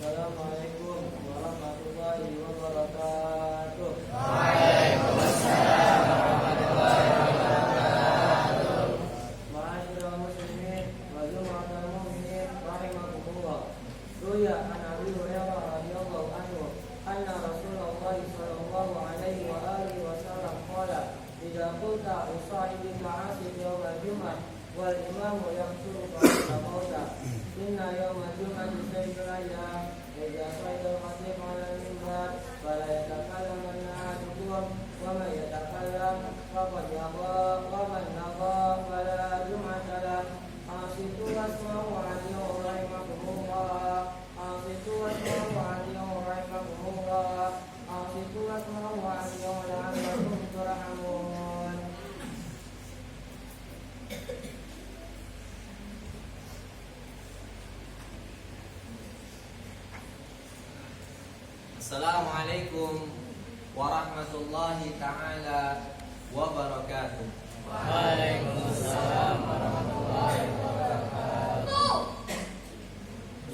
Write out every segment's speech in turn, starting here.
Assalamualaikum warahmatullahi wabarakatuh. Waalaikumsalam warahmatullahi wabarakatuh. Ma'asyiral muslimin wa jumu'atal mu'minin rahimakumullah. Ruya an Abi Hurairah radhiyallahu anhu anna Rasulullah sallallahu alaihi wa alihi wasallam qala idza qulta usa'idu ma'asir yawm al-jum'ah wal imamu yaqsuru faqala inna yawma jum'ati sayyidul ayyam idza sayyidul khatib 'ala al-minbar fala yatakallamanna ahadukum wa man yatakallam faqad yagha wa man nagha fala jum'ata lahu. Asitu wasma'u 'alaihi rahimakumullah. Asitu wasma'u 'alaihi rahimakumullah. Asitu wasma'u 'alaihi la'allakum turhamun. Assalamualaikum warahmatullahi ta'ala wabarakatuh. Waalaikumsalam warahmatullahi wabarakatuh.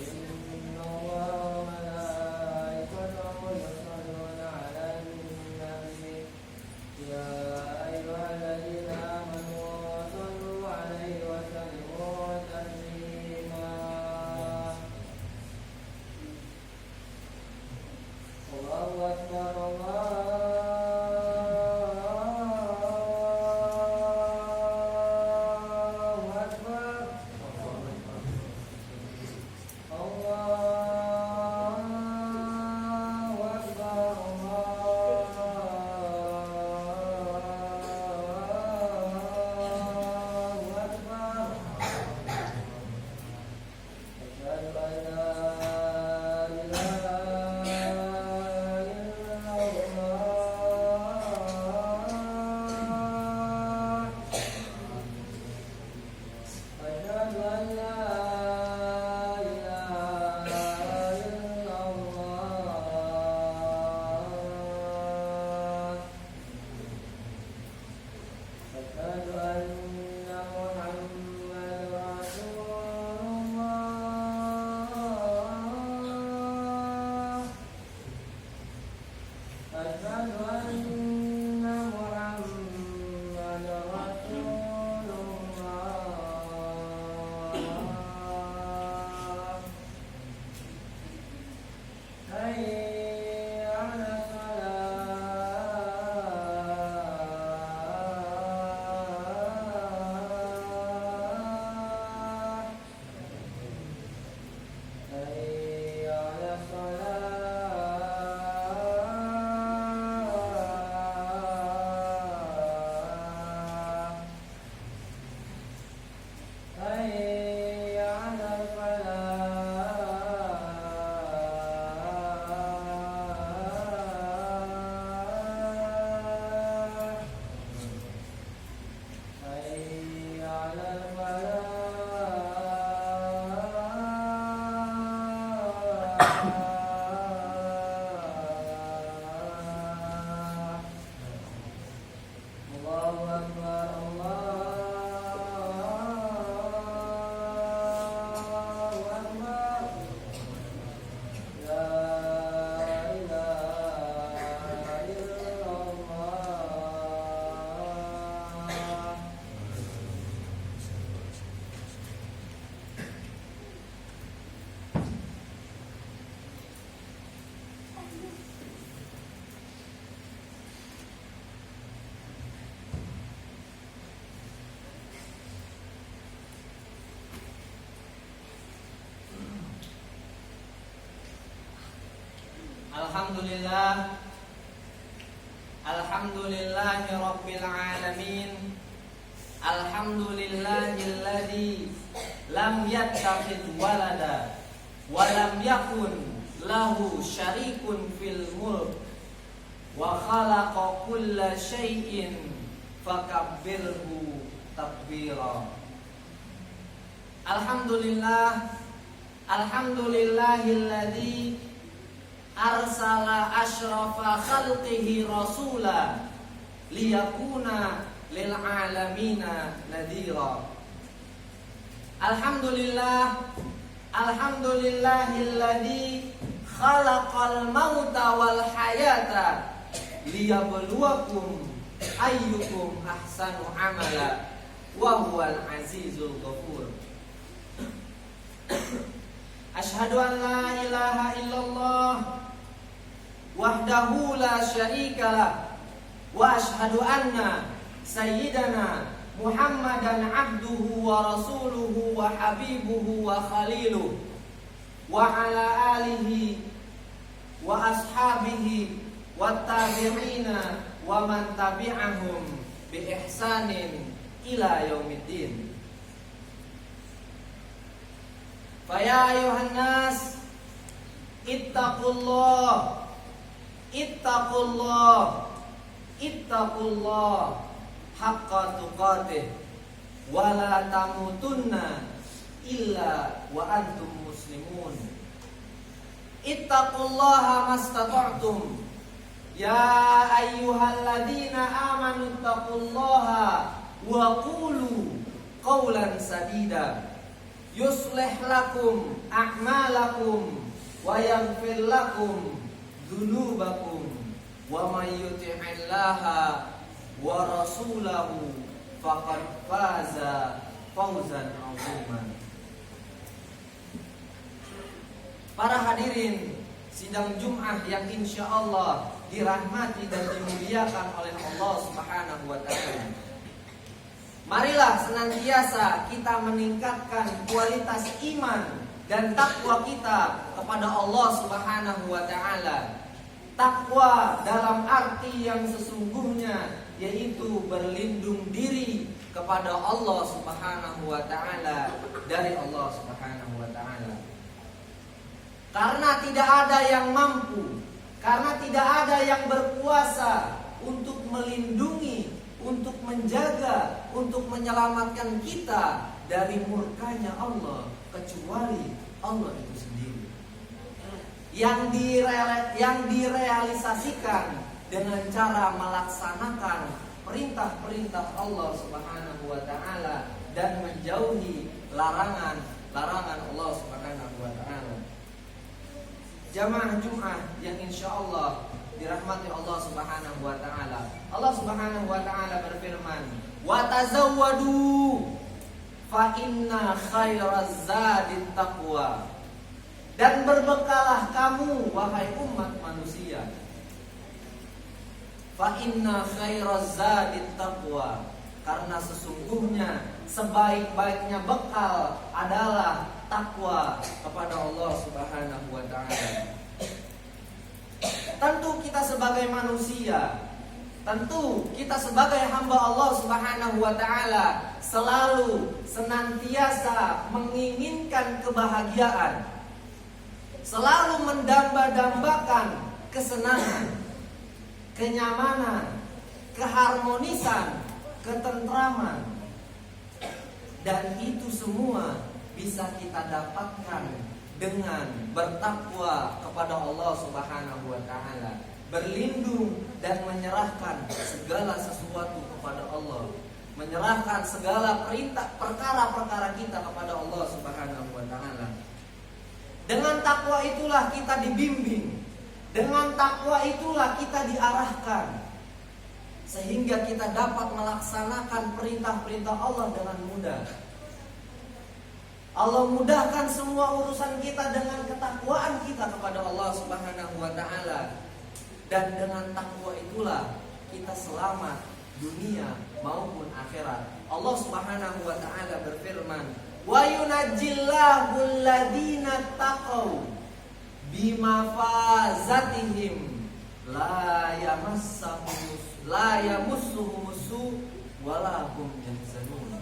Inna Allaha wa malaikatahu yusholluna 'alan nabi ya ayyuhalladzina amanu shollu 'alaihi wa sallimu taslima. Allahu akbar, Allahu akbar. Allahu akbar, Allahu akbar. Asyhadu an la ilaha illallah. Asyhadu an la ilaha illallah. Asyhadu anna Muhammadar Rasulullah. Asyhadu anna Muhammadar Rasulullah. Hayya 'alas salah. Hayya 'alas salah. Hayya 'alal falah. Hayya 'alal falah. Allahu akbar, Allahu akbar. La ilaha illallah. Alhamdulillah. Alhamdulillahi rabbil alamin. Alhamdulillahilladzi lam yattakhidh walada wa lam yakun lahu syarikun fil mulk wa khalaqa kulla syai'in fakabbirhu takbira. Alhamdulillah. Alhamdulillahilladzi arsala asyrafa khalqihi rasula liyakuna lil alamina nadhira. Alhamdulillah, Alhamdulillahilladzi khalaqal mauta wal hayata liyabluwakum ayyukum ahsanu amala wa huwal azizul ghafur. Asyhadu an la ilaha illallah wahdahu la syarikalah wa asyhadu anna sayyidana Muhammadan abduhu wa rasuluhu wa habibuhu wa khaliluhu wa ala alihi wa ashabihi wa tabi'ina wa man tabi'ahum bi ihsanin ila yaumiddin. Fa ya ayuhan nas ittaqullah haqqa tuqatih wa la tamutunna illa wa antum muslimun. Ittaqullaha mastata'tum ya ayyuhalladzina amanu ittaqullaha wa qulu qawlan sadida yuslih lakum a'malakum wa yaghfir lakum dzunubakum wa may yuti'illaha wa rasulahu faqad faza fawzan 'aziman. Para hadirin sidang Jumat yang insya Allah dirahmati dan dimuliakan oleh Allah Subhanahu wa ta'ala. Marilah senantiasa kita meningkatkan kualitas iman dan takwa kita kepada Allah Subhanahu wa ta'ala. Takwa dalam arti yang sesungguhnya, yaitu berlindung diri kepada Allah Subhanahu wa ta'ala dari Allah Subhanahu wa ta'ala. Karena tidak ada yang mampu, karena tidak ada yang berkuasa untuk melindungi, untuk menjaga, untuk menyelamatkan kita dari murkanya Allah kecuali Allah itu sendiri. Yang direalisasikan dengan cara melaksanakan perintah-perintah Allah Subhanahu wa ta'ala dan menjauhi larangan-larangan Allah Subhanahu wa ta'ala. Jamaah Jumat yang insya Allah dirahmati Allah Subhanahu wa ta'ala. Allah Subhanahu wa ta'ala berfirman, wa tazawwadu fa inna khairaz zadit taqwa. Dan berbekalah kamu wahai umat manusia. Fa inna khairaz zadit taqwa. Karena sesungguhnya sebaik-baiknya bekal adalah takwa kepada Allah Subhanahu wa ta'ala. Tentu kita sebagai manusia, tentu kita sebagai hamba Allah Subhanahu wa ta'ala selalu senantiasa menginginkan kebahagiaan, selalu mendamba-dambakan kesenangan, kenyamanan, keharmonisan, ketentraman. Dan itu semua bisa kita dapatkan dengan bertakwa kepada Allah Subhanahu wa ta'ala, berlindung dan menyerahkan segala sesuatu kepada Allah, menyerahkan segala perkara-perkara kita kepada Allah Subhanahu wa ta'ala. Dengan takwa itulah kita dibimbing, dengan takwa itulah kita diarahkan, sehingga kita dapat melaksanakan perintah-perintah Allah dengan mudah. Allah mudahkan semua urusan kita dengan ketakwaan kita kepada Allah Subhanahu wa ta'ala. Dan dengan takwa itulah kita selamat dunia maupun akhirat. Allah Subhanahu wa ta'ala berfirman, wa yunajjillahu alladhina taqaw bimafazatihim la yamassuhum wala hum yahzanun.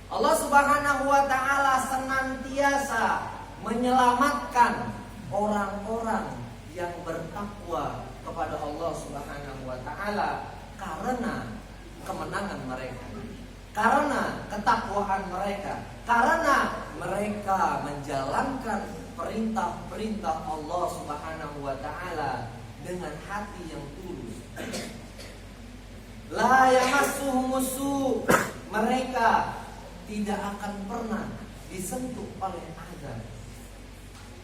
Allah Subhanahu wa ta'ala senantiasa menyelamatkan orang-orang yang bertakwa kepada Allah Subhanahu wa ta'ala karena kemenangan mereka, karena ketakwaan mereka, karena mereka menjalankan perintah-perintah Allah Subhanahu wa ta'ala dengan hati yang tulus. La yamassuhum, mereka tidak akan pernah disentuh oleh azab.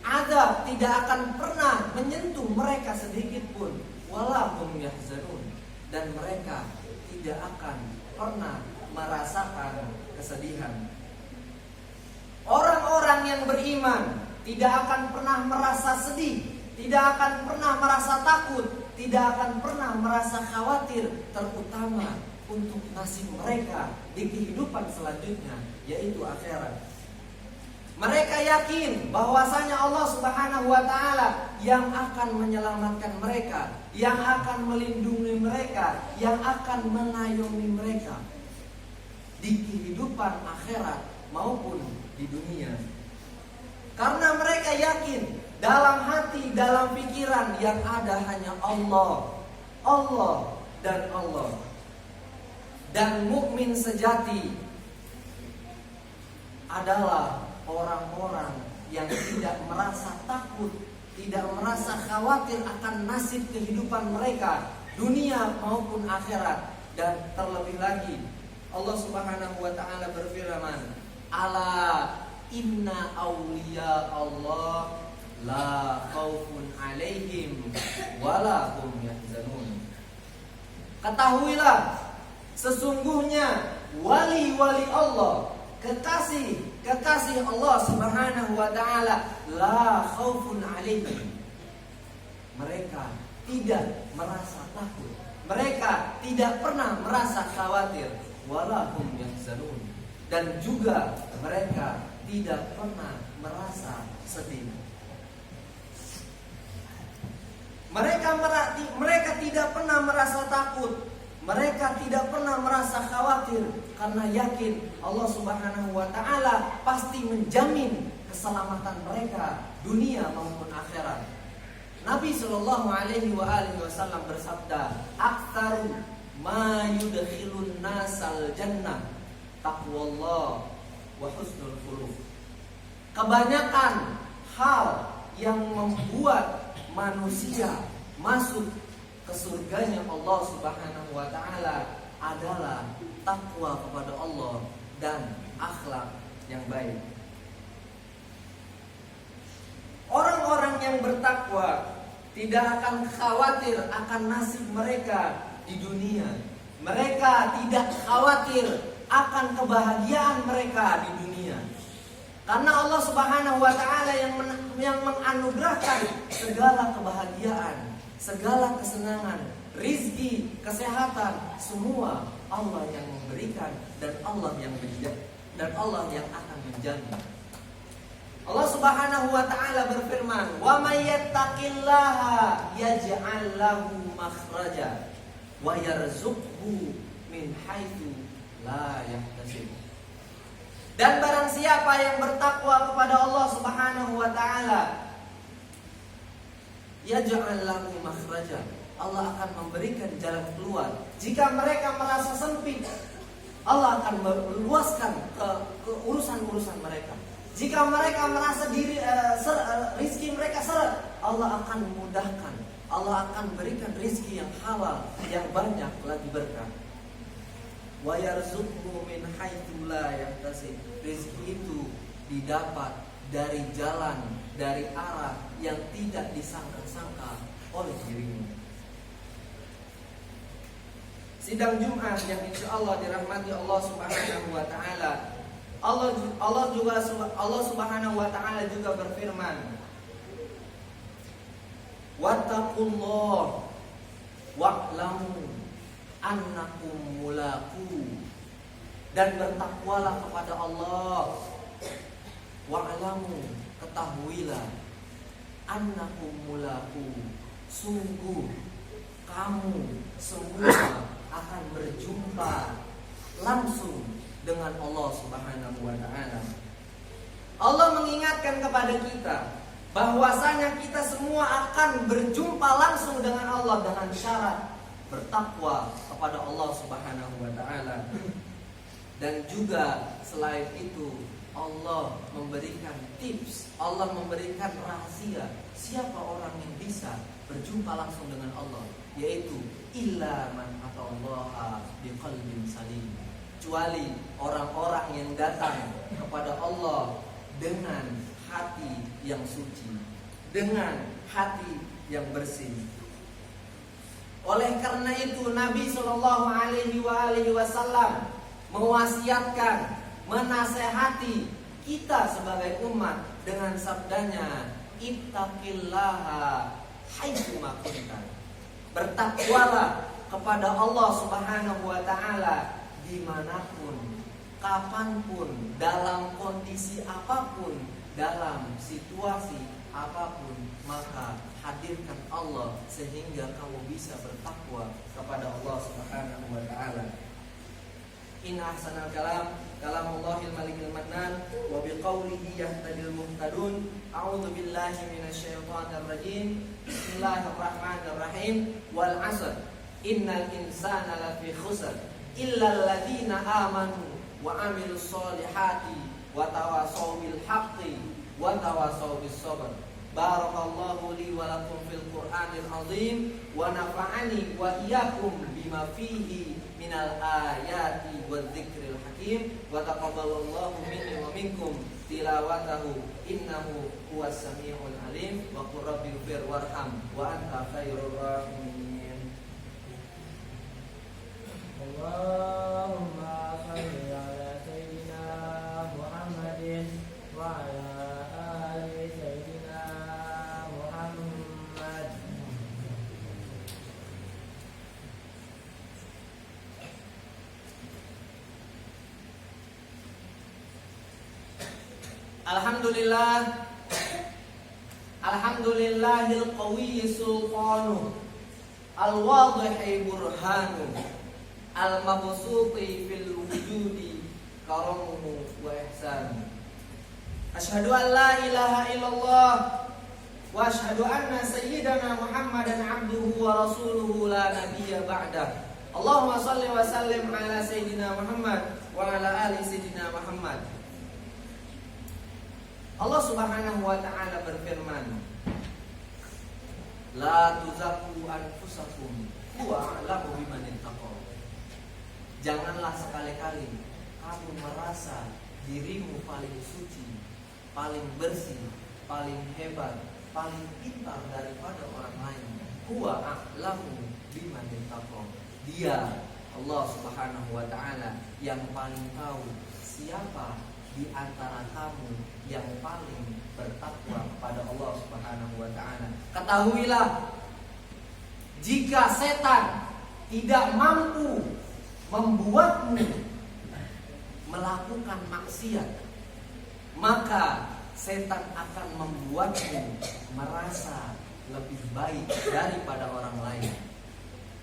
Azab tidak akan pernah menyentuh mereka sedikit pun, walahum yahzanun, dan mereka tidak akan pernah merasakan kesedihan. Orang-orang yang beriman tidak akan pernah merasa sedih, tidak akan pernah merasa takut, tidak akan pernah merasa khawatir, terutama untuk nasib mereka di kehidupan selanjutnya, yaitu akhirat. Mereka yakin bahwasanya Allah Subhanahu wa taala yang akan menyelamatkan mereka, yang akan melindungi mereka, yang akan mengayomi mereka di kehidupan akhirat maupun di dunia. Karena mereka yakin dalam hati, dalam pikiran yang ada hanya Allah, Allah dan Allah. Dan mukmin sejati adalah orang-orang yang tidak merasa takut, tidak merasa khawatir akan nasib kehidupan mereka, dunia maupun akhirat. Dan terlebih lagi Allah Subhanahu wa taala berfirman, "Ala inna awliya Allah la khaufun alaihim wala hum yahzanun." Ketahuilah, sesungguhnya wali-wali Allah, kekasih Allah Subhanahu wa taala, la khaufun alaihim. Mereka tidak merasa takut, mereka tidak pernah merasa khawatir, wala hum yahzanun, dan juga mereka tidak pernah merasa sedih. Mereka tidak pernah merasa takut, mereka tidak pernah merasa khawatir, karena yakin Allah Subhanahu wa taala pasti menjamin keselamatan mereka dunia maupun akhirat. Nabi sallallahu alaihi wasallam bersabda, "Aktsaru ma yudkhilun nasal jannah taqwallah wa husnul khuluq." Kebanyakan hal yang membuat manusia masuk ke surganya Allah Subhanahu wa taala adalah takwa kepada Allah dan akhlak yang baik. Orang-orang yang bertakwa tidak akan khawatir akan nasib mereka di dunia. Mereka tidak khawatir akan kebahagiaan mereka di dunia. Karena Allah Subhanahu wa taala yang menganugerahkan segala kebahagiaan, segala kesenangan, rizki, kesehatan, semua Allah yang memberikan dan Allah yang akan menjamin. Allah Subhanahu wa taala berfirman, "Wa may yattaqillaha yaj'al lahu makhraja wa yarzuqhu min haitsu la yahtasib." Dan barang siapa yang bertakwa kepada Allah Subhanahu wa taala, yaj'al lahu makhraja, Allah akan memberikan jalan keluar. Jika mereka merasa sempit, Allah akan meluaskan ke urusan-urusan mereka. Jika mereka merasa rizki mereka seret, Allah akan memudahkan. Allah akan berikan rizki yang halal, yang banyak lagi berkah. Wa yarzuqhu min haitsu la yahtasib. Rizki itu didapat dari jalan, dari arah yang tidak disangka-sangka oleh dirinya. Sidang Jumat yang insya Allah dirahmati Allah Subhanahu wa taala. Allah Subhanahu wa taala juga berfirman, "Wattaqullah wa'lamu annakum mulaqu." Dan bertakwalah kepada Allah. Wa'lamu, ketahuilah, annakum mulaqu, sungguh kamu semua akan berjumpa langsung dengan Allah Subhanahu wa taala. Allah mengingatkan kepada kita bahwasanya kita semua akan berjumpa langsung dengan Allah dengan syarat bertakwa kepada Allah Subhanahu wa taala. Dan juga selain itu Allah memberikan tips, Allah memberikan rahasia siapa orang yang bisa berjumpa langsung dengan Allah, yaitu illa man atallaha biqalbin salim. kecuali orang-orang yang datang kepada Allah dengan hati yang suci, dengan hati yang bersih. Oleh karena itu Nabi Shallallahu Alaihi Wasallam mewasiatkan, menasehati kita sebagai umat dengan sabdanya, ittaqillaha haitsuma kunta. Bertakwalah kepada Allah Subhanahu wa taala dimanapun, kapanpun, dalam kondisi apapun, dalam situasi apapun, maka hadirkan Allah sehingga kamu bisa bertakwa kepada Allah Subhanahu wa taala. In ahsanal kalam kalamullahil malikil mannan wa biqaulihi yahtadil muhtadun. A'udzu billahi minasyaitonir rajim. Bismillahirrahmanirrahim. Wal 'asr innal insana lafi khusr illal ladzina amanu wa 'amilus solihati wa tawasaw bil haqqi wa tawasaw bis sabr. Barakallahu li wa lakum fil Qur'anil azim wa nafa'ani wa iyyakum bima fihi minal ayati wadh-dzikril hakim wa taqabbalallahu minni wa minkum tilawatahu innahu huwas samiul alim wa qur rabbighfir warham wa anta khairur rahimin. Allahumma shalli ala sayyidina Muhammadin wa ala ali sayyidina Muhammad. Alhamdulillah, alhamdulillahil qawiyyi sultanu, al-wadhihi burhanu, al-mabsuti fil wujudi karamuhu wa ihsanu. Asyhadu an la ilaha illallah wa asyhadu anna sayyidana Muhammadan abduhu wa rasuluhu la nabiyya ba'dah. Allahumma shalli wa sallim ala sayyidina Muhammad wa ala ali sayyidina Muhammad. Allah Subhanahu wa taala berfirman, la tuzakku anfusakum huwa a'lamu biman ittaqa. Janganlah sekali-kali kamu merasa dirimu paling suci, paling bersih, paling hebat, paling pintar daripada orang lain. Huwa a'lamu biman ittaqa. Dia, Allah Subhanahu wa taala, yang paling tahu siapa di antara kamu yang paling bertakwa kepada Allah Subhanahu wa taala. Ketahuilah, jika setan tidak mampu membuatmu melakukan maksiat, maka setan akan membuatmu merasa lebih baik daripada orang lain.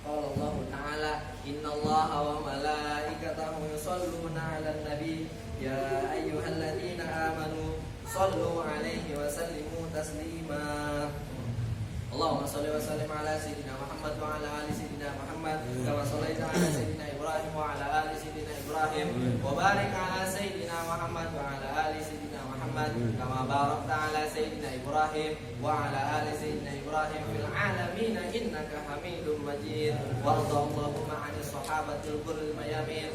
Qala Allah Ta'ala, innallaha wa malaikatahu yusholluna 'alan nabi ya ayyuhalladzina amanu shallu 'alaihi wa sallimu taslima. Allahumma shalli wa sallim ala sayyidina Muhammad wa ala ali sayyidina Muhammad kama shallaita ala sayyidina Ibrahim wa ala ali sayyidina Ibrahim wa barik ala sayyidina Muhammad wa ala ali sayyidina Muhammad kama barakta ala sayyidina Ibrahim wa ala ali sayyidina Ibrahim fil alamin innaka Hamidum Majid. Warḍallahu ma'ani sahabatil qurril mayamin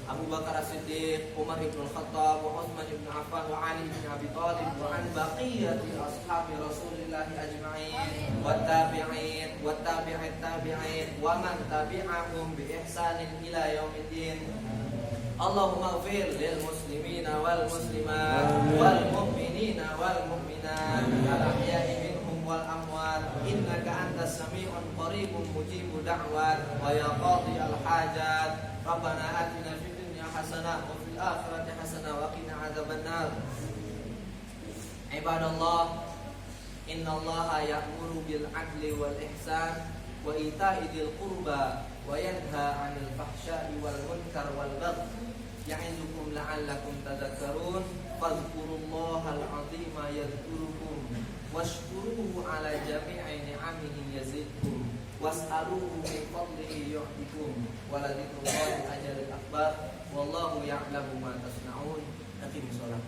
Abu Bakar As-Siddiq, Umar ibn Khattab, wa Utsman ibn Affan, wa Ali ibn Abi Thalib, wa an baqiyati ashabi Rasulillah ajma'in, wa tabi'in, wa tabi'it tabi'in, wa man tabi'ahum bi ihsanin ila yaumiddin. Allahumma ighfir lil muslimina wal muslimat wal mu'minina wal mu'minat al ahya'i minhum wal amwat innaka antas sami'un qaribun mujibud da'wat wa ya qadi al hajat. Rabbana atina fid dunya hasanah wa fil akhirati hasanah wa qina adzabannar. Ibadallah, innallaha ya'muru bil 'adli wal ihsan wa ita'i dzil qurba wa yanha 'anil fahsya'i wal munkar wal baghi ya'idukum la'allakum tadhakkarun. Fadhkurullahal 'azima yadhkurukum washkuruhu 'ala jami'i ni'amihi yazidkum was'aluhu min fadlihi yu'tikum waladhikrullahi ajrun akbar wallahu ya'lamu ma tasna'un. Aqimus shalah.